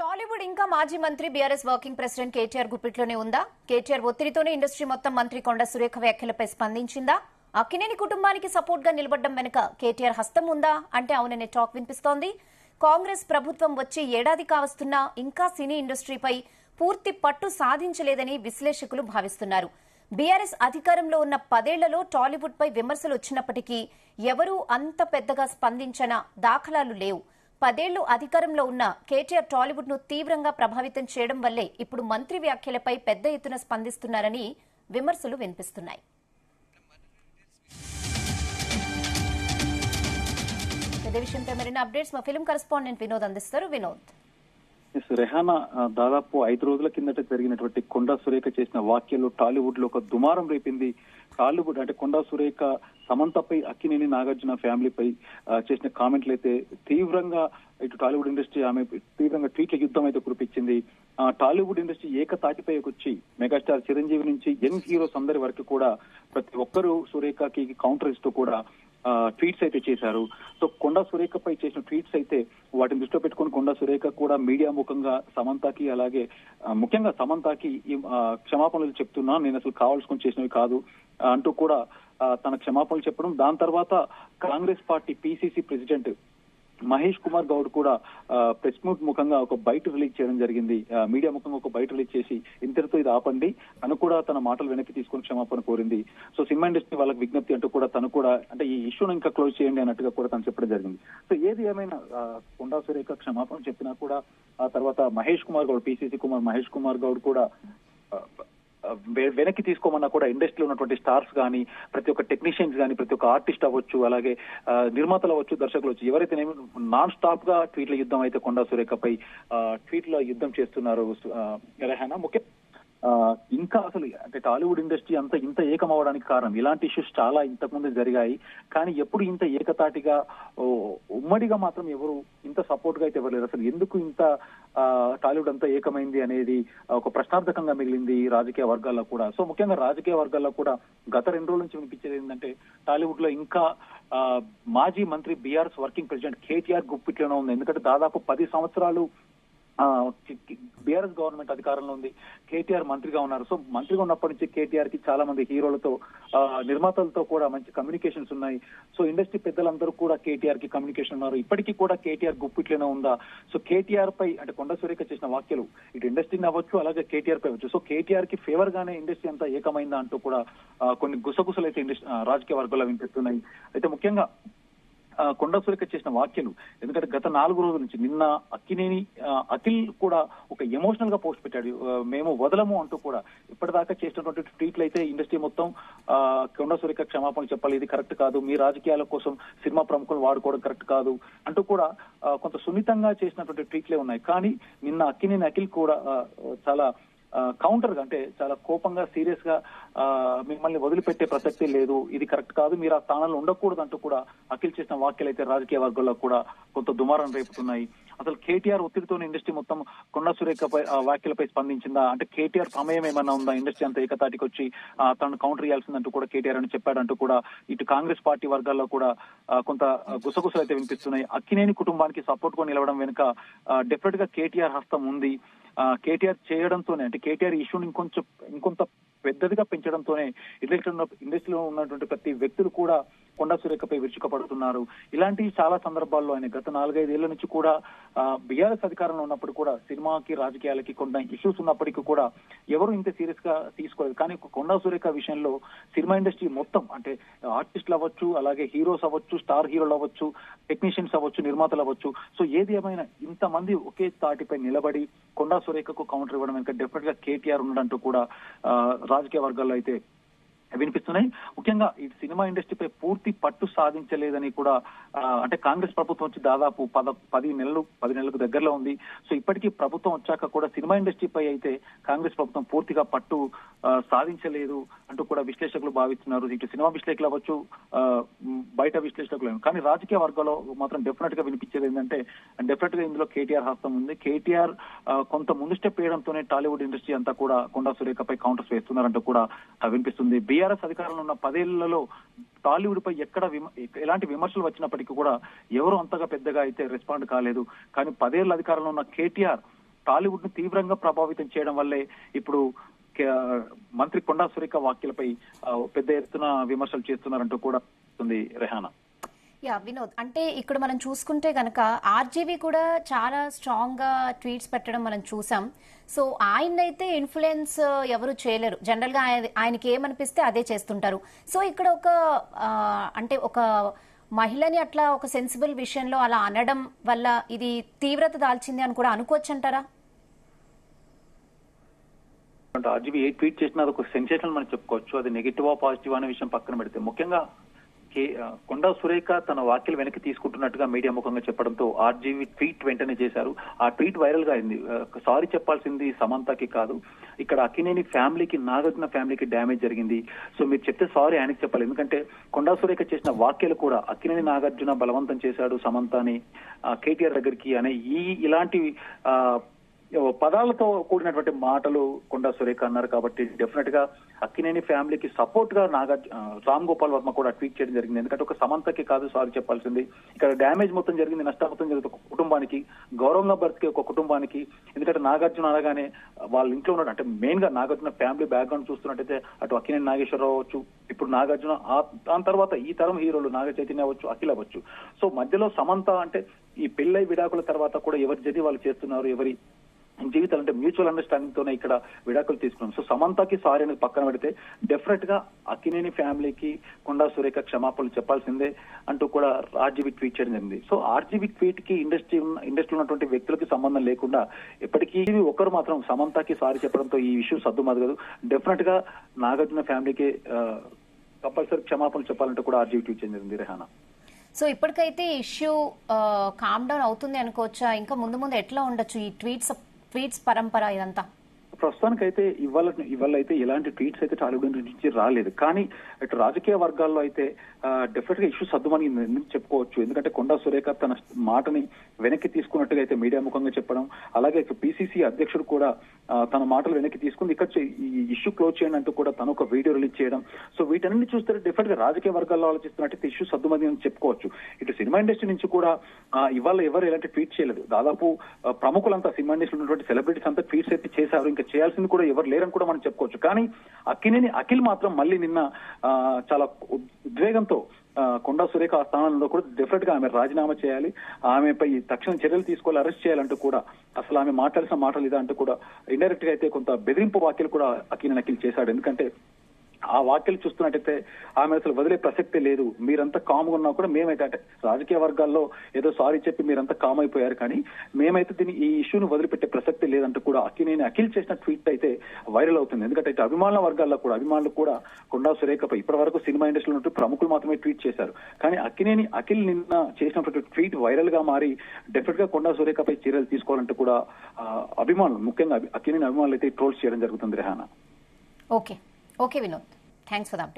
టాలీవుడ్ ఇంకా మాజీ మంత్రి బీఆర్ఎస్ వర్కింగ్ ప్రెసిడెంట్ కేటీఆర్ గుప్పిట్లోనే ఉందా? కేటీఆర్ ఒత్తిడితోనే ఇండస్ట్రీ మొత్తం మంత్రి కొండా సురేఖ వ్యాఖ్యలపై స్పందించిందా? అక్కినేని కుటుంబానికి సపోర్ట్ గా నిలబడడం వెనుక కేటీఆర్ హస్తం ఉందా అంటే అవుననే టాక్ వినిపిస్తోంది. కాంగ్రెస్ ప్రభుత్వం వచ్చి ఏడాది కావస్తున్నా ఇంకా సినీ ఇండస్ట్రీపై పూర్తి పట్టు సాధించలేదని విశ్లేషకులు భావిస్తున్నారు. బీఆర్ఎస్ అధికారంలో ఉన్న 10 ఏళ్లలో టాలీవుడ్ పై విమర్శలు వచ్చినప్పటికీ ఎవరూ అంత పెద్దగా స్పందించిన దాఖలాలు లేవు. 10 ఏళ్లు అధికారంలో ఉన్న కేటీఆర్ టాలీవుడ్ ను తీవ్రంగా ప్రభావితం చేయడం వల్లే ఇప్పుడు మంత్రి వ్యాఖ్యలపై పెద్ద ఎత్తున స్పందిస్తున్నారని విమర్శలు వినిపిస్తున్నాయి. ఇదే విషయంపై మరిన్ని అప్డేట్స్ మా ఫిల్మ్ కరెస్పాండెంట్ వినోద్ అందిస్తారు. వినోద్, రెహానా దాదాపు 5 రోజుల కిందట జరిగినటువంటి కొండా సురేఖ చేసిన వ్యాఖ్యలు టాలీవుడ్ లో ఒక దుమారం రేపింది. టాలీవుడ్ అంటే కొండా సురేఖ సమంతపై, అక్కినేని నాగార్జున ఫ్యామిలీపై చేసిన కామెంట్లు అయితే తీవ్రంగా ఇటు టాలీవుడ్ ఇండస్ట్రీ ఆమె తీవ్రంగా ట్వీట్ల యుద్ధం అయితే కురిపించింది. టాలీవుడ్ ఇండస్ట్రీ ఏకతాటిపై వచ్చి మెగాస్టార్ చిరంజీవి నుంచి యంగ్ హీరోస్ అందరి వరకు కూడా ప్రతి ఒక్కరూ సురేఖకి కౌంటర్ ఇస్తూ కూడా ట్వీట్స్ అయితే చేశారు. సో కొండా సురేఖపై చేసిన ట్వీట్స్ అయితే వాటిని దృష్టిలో పెట్టుకుని కొండా సురేఖ కూడా మీడియా ముఖంగా సమంతకి, అలాగే ముఖ్యంగా సమంతకి క్షమాపణలు చెప్తున్నా, నేను అసలు కావాల్సుకొని చేసినవి కాదు అంటూ కూడా తన క్షమాపణలు చెప్పడం. దాని తర్వాత Congress party PCC president Mahesh Kumar Goud కూడా ప్రెస్ మీట్ ముఖంగా ఒక బయట రిలీజ్ చేయడం జరిగింది. మీడియా ముఖంగా ఒక బయట రిలీజ్ చేసి ఇంతటితో ఇది ఆపండి తను కూడా తన మాటలు వెనక్కి తీసుకుని క్షమాపణ కోరింది. సో సినిమా ఇండస్ట్రీ వాళ్ళకి విజ్ఞప్తి అంటూ కూడా తను కూడా అంటే ఈ ఇష్యూను ఇంకా క్లోజ్ చేయండి అన్నట్టుగా కూడా తను చెప్పడం జరిగింది. సో ఏది ఏమైనా కొండా సురేఖ క్షమాపణ చెప్పినా కూడా ఆ తర్వాత మహేష్ కుమార్ గౌడ్, పిసిసి మహేష్ కుమార్ గౌడ్ కూడా వెనక్కి తీసుకోమన్నా కూడా ఇండస్ట్రీలో ఉన్నటువంటి స్టార్స్ కానీ, ప్రతి ఒక్క టెక్నీషియన్స్ కానీ, ప్రతి ఒక్క ఆర్టిస్ట్ అవ్వచ్చు, అలాగే నిర్మాతలు అవ్వచ్చు, దర్శకులు అవ్వచ్చు, ఎవరైతే నాన్ స్టాప్ గా ట్వీట్ల యుద్ధం అయితే కొండా సురేఖపై ట్వీట్ల యుద్ధం చేస్తున్నారు. రెహానా ముఖ్య ఇంకా అసలు అంటే టాలీవుడ్ ఇండస్ట్రీ అంతా ఇంత ఏకం అవ్వడానికి కారణం ఇలాంటి ఇష్యూస్ చాలా ఇంతకుముందు జరిగాయి, కానీ ఎప్పుడు ఇంత ఏకతాటిగా ఉమ్మడిగా మాత్రం ఎవరు ఇంత సపోర్ట్ గా అయితే ఎవరు లేరు. అసలు ఎందుకు ఇంత టాలీవుడ్ అంతా ఏకమైంది అనేది ఒక ప్రశ్నార్థకంగా మిగిలింది రాజకీయ వర్గాల్లో కూడా. సో ముఖ్యంగా రాజకీయ వర్గాల్లో కూడా గత 2 రోజుల నుంచి వినిపించేది ఏంటంటే టాలీవుడ్ లో ఇంకా మాజీ మంత్రి బీఆర్ఎస్ వర్కింగ్ ప్రెసిడెంట్ కేటీఆర్ గుప్పిట్లోనే ఉంది. ఎందుకంటే దాదాపు 10 సంవత్సరాలు బీఆర్ఎస్ గవర్నమెంట్ అధికారంలో ఉంది, కేటీఆర్ మంత్రిగా ఉన్నారు. సో మంత్రిగా ఉన్నప్పటి నుంచి కేటీఆర్ కి చాలా మంది హీరోలతో, నిర్మాతలతో కూడా మంచి కమ్యూనికేషన్స్ ఉన్నాయి. సో ఇండస్ట్రీ పెద్దలందరూ కూడా కేటీఆర్ కి కమ్యూనికేషన్ ఉన్నారు. ఇప్పటికీ కూడా కేటీఆర్ గుప్పిట్లోనే ఉందా? సో కేటీఆర్ పై అంటే కొండా సురేఖ చేసిన వ్యాఖ్యలు ఇటు ఇండస్ట్రీని అవ్వచ్చు, అలాగే కేటీఆర్ పై అవ్వచ్చు. సో కేటీఆర్ కి ఫేవర్ గానే ఇండస్ట్రీ అంతా ఏకమైందా అంటూ కూడా కొన్ని గుసగుసలు అయితే రాజకీయ వర్గాల్లో వినిపిస్తున్నాయి. అయితే ముఖ్యంగా కొండా సురేఖ చేసిన వ్యాఖ్యలు ఎందుకంటే గత 4 రోజుల నుంచి నిన్న అక్కినేని అఖిల్ కూడా ఒక ఎమోషనల్ గా పోస్ట్ పెట్టాడు. మేము వదలము అంటూ కూడా ఇప్పటిదాకా చేసినటువంటి ట్వీట్లు అయితే ఇండస్ట్రీ మొత్తం కొండా సురేఖ క్షమాపణ చెప్పాలి, ఇది కరెక్ట్ కాదు, మీ రాజకీయాల కోసం సినిమా ప్రముఖులు వాడుకోవడం కరెక్ట్ కాదు అంటూ కూడా కొంత సున్నితంగా చేసినటువంటి ట్వీట్లే ఉన్నాయి. కానీ నిన్న అక్కినేని అఖిల్ కూడా చాలా కౌంటర్ గా అంటే చాలా కోపంగా, సీరియస్ గా మిమ్మల్ని వదిలిపెట్టే ప్రసక్తి లేదు, ఇది కరెక్ట్ కాదు, మీరు ఆ స్థానంలో ఉండకూడదు అంటూ కూడా అఖిల్ చేసిన వ్యాఖ్యలు అయితే రాజకీయ వర్గాల్లో కూడా కొంత దుమారం రేపుతున్నాయి. అసలు కేటీఆర్ ఒత్తిడితోనే ఇండస్ట్రీ మొత్తం కొండా సురేఖపై వ్యాఖ్యలపై స్పందించిందా అంటే కేటీఆర్ ప్రమేయం ఏమన్నా ఉందా? ఇండస్ట్రీ అంతా ఏకతాటికి వచ్చి తను కౌంటర్ ఇవ్వాల్సిందంటూ కూడా కేటీఆర్ అని చెప్పాడంటూ కూడా ఇటు కాంగ్రెస్ పార్టీ వర్గాల్లో కూడా కొంత గుసగుసలు అయితే వినిపిస్తున్నాయి. అక్కినేని కుటుంబానికి సపోర్ట్ గా నిలవడం వెనుక డెఫినెట్ గా కేటీఆర్ హస్తం ఉంది. కేటీఆర్ చేయడంతోనే అంటే కేటీఆర్ ఇష్యూని ఇంకొంత పెద్దదిగా పెంచడంతోనే ఇండస్ట్రీలో ఉన్నటువంటి ప్రతి వ్యక్తులు కూడా కొండా సురేఖపై విరుచుకపడుతున్నారు. ఇలాంటి చాలా సందర్భాల్లో ఆయన గత 4-5 ఏళ్ల నుంచి కూడా బీఆర్ఎస్ అధికారంలో ఉన్నప్పుడు కూడా సినిమాకి, రాజకీయాలకి కొన్ని ఇష్యూస్ ఉన్నప్పటికీ కూడా ఎవరు ఇంత సీరియస్ గా తీసుకోలేదు. కానీ కొండా సురేఖ విషయంలో సినిమా ఇండస్ట్రీ మొత్తం అంటే ఆర్టిస్టులు అవ్వచ్చు, అలాగే హీరోస్ అవ్వచ్చు, స్టార్ హీరోలు అవ్వచ్చు, టెక్నీషియన్స్ అవ్వచ్చు, నిర్మాతలు అవ్వచ్చు, సో ఏది ఏమైనా ఇంతమంది ఒకే తాటిపై నిలబడి కొండా సురేఖకు కౌంటర్ ఇవ్వడం వెనుక డెఫినెట్ గా కేటీఆర్ ఉన్నదంటూ కూడా రాజకీయ వర్గాల్లో అయితే వినిపిస్తున్నాయి. ముఖ్యంగా ఈ సినిమా ఇండస్ట్రీపై పూర్తి పట్టు సాధించలేదని కూడా అంటే కాంగ్రెస్ ప్రభుత్వం వచ్చి దాదాపు 10 నెలలకు దగ్గరలో ఉంది. సో ఇప్పటికీ ప్రభుత్వం వచ్చాక కూడా సినిమా ఇండస్ట్రీపై అయితే కాంగ్రెస్ ప్రభుత్వం పూర్తిగా పట్టు సాధించలేదు అంటూ కూడా విశ్లేషకులు భావిస్తున్నారు. ఇటు సినిమా విశ్లేషకులు అవ్వచ్చు, బయట విశ్లేషకులు. కానీ రాజకీయ వర్గాల్లో మాత్రం డెఫినెట్ గా వినిపించేది ఏంటంటే డెఫినెట్ గా ఇందులో కేటీఆర్ హస్తం ఉంది. కేటీఆర్ కొంత ముందు స్టెప్ వేయడంతోనే టాలీవుడ్ ఇండస్ట్రీ అంతా కూడా కొండా సురేఖపై కౌంటర్స్ వేస్తున్నారంటూ కూడా వినిపిస్తుంది. బీఆర్ఎస్ అధికారంలో ఉన్న 10 ఏళ్లలో టాలీవుడ్ పై ఎలాంటి విమర్శలు వచ్చినప్పటికీ కూడా ఎవరు అంతగా పెద్దగా అయితే రెస్పాండ్ కాలేదు. కానీ 10 ఏళ్ల అధికారంలో ఉన్న కేటీఆర్ టాలీవుడ్ ను తీవ్రంగా ప్రభావితం చేయడం వల్లే ఇప్పుడు మంత్రి కొండా సురేఖ వ్యాఖ్యలపై పెద్ద ఎత్తున విమర్శలు చేస్తున్నారంటూ కూడా ఉంది రెహానా. యా వినోద్, అంటే ఇక్కడ మనం చూసుకుంటే గనక ఆర్జీవీ కూడా చాలా స్ట్రాంగ్ గా ట్వీట్స్ పెట్టడం మనం చూసాం. సో ఆయనైతే ఇన్ఫ్లుయెన్స్ ఎవరు చేయలేరు, జనరల్ గా ఆయనకి ఏమనిపిస్తే అదే చేస్తుంటారు. సో ఇక్కడ అంటే ఒక మహిళని అట్లా ఒక సెన్సిబుల్ విషయంలో అలా అనడం వల్ల ఇది తీవ్రత దాల్చింది అని కూడా అనుకోవచ్చు అంటారా? ఆర్జీవీ ఏ ట్వీట్ చేసినా అది ఒక సెన్సేషన్ మనం చెప్పుకోవచ్చు. అది నెగిటివా పాజిటివ్ అనే విషయం పక్కన పెడితే, ముఖ్యంగా కొండా సురేఖ తన వ్యాఖ్యలు వెనక్కి తీసుకుంటున్నట్టుగా మీడియా ముఖంగా చెప్పడంతో ఆర్జీవీ ట్వీట్ వెంటనే చేశారు. ఆ ట్వీట్ వైరల్ గా అయింది. సారీ చెప్పాల్సింది సమంతకి కాదు, ఇక్కడ అక్కినేని ఫ్యామిలీకి, నాగార్జున ఫ్యామిలీకి డ్యామేజ్ జరిగింది. సో మీరు చెప్తే సారీ ఆయనకి చెప్పాలి. ఎందుకంటే కొండా సురేఖ చేసిన వ్యాఖ్యలు కూడా అక్కినేని నాగార్జున బలవంతం చేశాడు సమంతని కేటీఆర్ దగ్గరికి అనే ఇలాంటి పదాలతో కూడినటువంటి మాటలు కొండా సురేఖ అన్నారు. కాబట్టి డెఫినెట్ గా అక్కినేని ఫ్యామిలీకి సపోర్ట్ గా రామ్ గోపాల్ వర్మ కూడా ట్వీట్ చేయడం జరిగింది. ఎందుకంటే ఒక సమంతకి కాదు సారీ చెప్పాల్సింది, ఇక్కడ డ్యామేజ్ మొత్తం జరిగింది, నష్టం మొత్తం జరిగింది ఒక కుటుంబానికి, గౌరవంగా బ్రతికే ఒక కుటుంబానికి. ఎందుకంటే నాగార్జున అనగానే వాళ్ళ ఇంట్లో ఉన్నాడు, అంటే మెయిన్ గా నాగార్జున ఫ్యామిలీ బ్యాక్గ్రౌండ్ చూస్తున్నట్టయితే అటు అక్కినేని నాగేశ్వరరావు అవ్వచ్చు, ఇప్పుడు నాగార్జున, దాని తర్వాత ఈ తరం హీరోలు నాగ చైతన్య అవ్వచ్చు, అఖిల్ అవ్వచ్చు. సో మధ్యలో సమంత అంటే ఈ పెళ్ళై విడాకుల తర్వాత కూడా ఎవరి జతి వాళ్ళు చేస్తున్నారు, ఎవరి జీవితాలు అంటే మ్యూచువల్ అండర్స్టాండింగ్ తోనే ఇక్కడ విడాకులు తీసుకున్నాం. సో సమంతకి సారీ అనేది పక్కన పెడితే డెఫినెట్ గా అక్కినేని ఫ్యామిలీకి కొండా సురేఖ క్షమాపణలు చెప్పాల్సిందే అంటూ కూడా ఆర్జీవీ ట్వీట్ చేయడం జరిగింది. సో ఆర్జీవీ ట్వీట్ కి ఇండస్ట్రీలో ఉన్నటువంటి వ్యక్తులకి సంబంధం లేకుండా ఎప్పటికీ ఒకరు మాత్రం సమంతకి సారీ చెప్పడంతో ఈ ఇష్యూ సద్దుమదగదు. డెఫినెట్ గా నాగార్జున ఫ్యామిలీకి కంపల్సరీ క్షమాపణలు చెప్పాలంటూ కూడా ఆర్జీవీ ట్వీట్ చేయడం జరిగింది రెహానా. సో ఇప్పటికైతే ఇష్యూ కామ్ డౌన్ అవుతుంది అనుకోవచ్చా? ఇంకా ముందు ముందు ఎట్లా ఉండొచ్చు ఈ ట్వీట్స్ పరంపర ఇదంతా? ప్రస్తుతానికైతే ఇవాళ అయితే ఎలాంటి ట్వీట్స్ అయితే టాలీవుడ్ నుంచి రాలేదు. కానీ ఇటు రాజకీయ వర్గాల్లో అయితే డెఫినెట్ గా ఇష్యూ సర్దుమని చెప్పుకోవచ్చు. ఎందుకంటే కొండా సురేఖ తన మాటని వెనక్కి తీసుకున్నట్టుగా అయితే మీడియా ముఖంగా చెప్పడం, అలాగే పిసిసి అధ్యక్షుడు కూడా తన మాటలు వెనక్కి తీసుకుని ఇక్కడ ఈ ఇష్యూ క్లోజ్ చేయండి అంటూ కూడా తను ఒక వీడియో రిలీజ్ చేయడం. సో వీటన్ని చూస్తే డెఫినెట్ గా రాజకీయ వర్గాల్లో ఆలోచిస్తున్నట్టయితే ఇష్యూ సర్దుమని అని చెప్పుకోవచ్చు. ఇటు సినిమా ఇండస్ట్రీ నుంచి కూడా ఇవాళ ఎవరు ఎలాంటి ట్వీట్ చేయలేదు. దాదాపు ప్రముఖులంతా సినిమా ఇండస్ట్రీలో ఉన్నటువంటి సెలబ్రిటీస్ అంతా ట్వీట్స్ అయితే చేశారు, ఇంకా చేయాల్సింది కూడా ఎవరు లేరని కూడా మనం చెప్పుకోవచ్చు. కానీ అక్కినేని అఖిల్ మాత్రం మళ్ళీ నిన్న చాలా ఉద్వేగంతో కొండా సురేఖ ఆ స్థానంలో కూడా డెఫినెట్ గా ఆమె రాజీనామా చేయాలి, ఆమెపై తక్షణ చర్యలు తీసుకోవాలి, అరెస్ట్ చేయాలంటూ కూడా, అసలు ఆమె మాట్లాడిన మాటలు ఇదా అంటూ కూడా ఇండైరెక్ట్ గా అయితే కొంత బెదిరింపు వ్యాఖ్యలు కూడా అక్కినేని అఖిల్ చేశాడు. ఎందుకంటే ఆ వ్యాఖ్యలు చూస్తున్నట్టయితే ఆమె అసలు వదిలే ప్రసక్తే లేదు, మీరంతా కామ్గా ఉన్నా కూడా మేమైతే అంటే రాజకీయ వర్గాల్లో ఏదో సారీ చెప్పి మీరంతా కామ్ అయిపోయారు, కానీ మేమైతే ఈ ఇష్యూను వదిలిపెట్టే ప్రసక్తే లేదంటూ కూడా అఖిల్ చేసిన ట్వీట్ అయితే వైరల్ అవుతుంది. ఎందుకంటే ఇటు అభిమానులు కూడా కొండా సురేఖపై ఇప్పటి వరకు సినిమా ఇండస్ట్రీలో ఉన్నట్టు ప్రముఖులు మాత్రమే ట్వీట్ చేశారు. కానీ అఖిల్ నిన్న చేసినటువంటి ట్వీట్ వైరల్ గా మారి డెఫినెట్ గా కొండా సురేఖపై చర్యలు తీసుకోవాలంటూ కూడా అభిమానులు, ముఖ్యంగా అక్కినేని అభిమానులు అయితే ట్రోల్స్ చేయడం జరుగుతుంది Rehana. Okay Vinod, thanks for the update.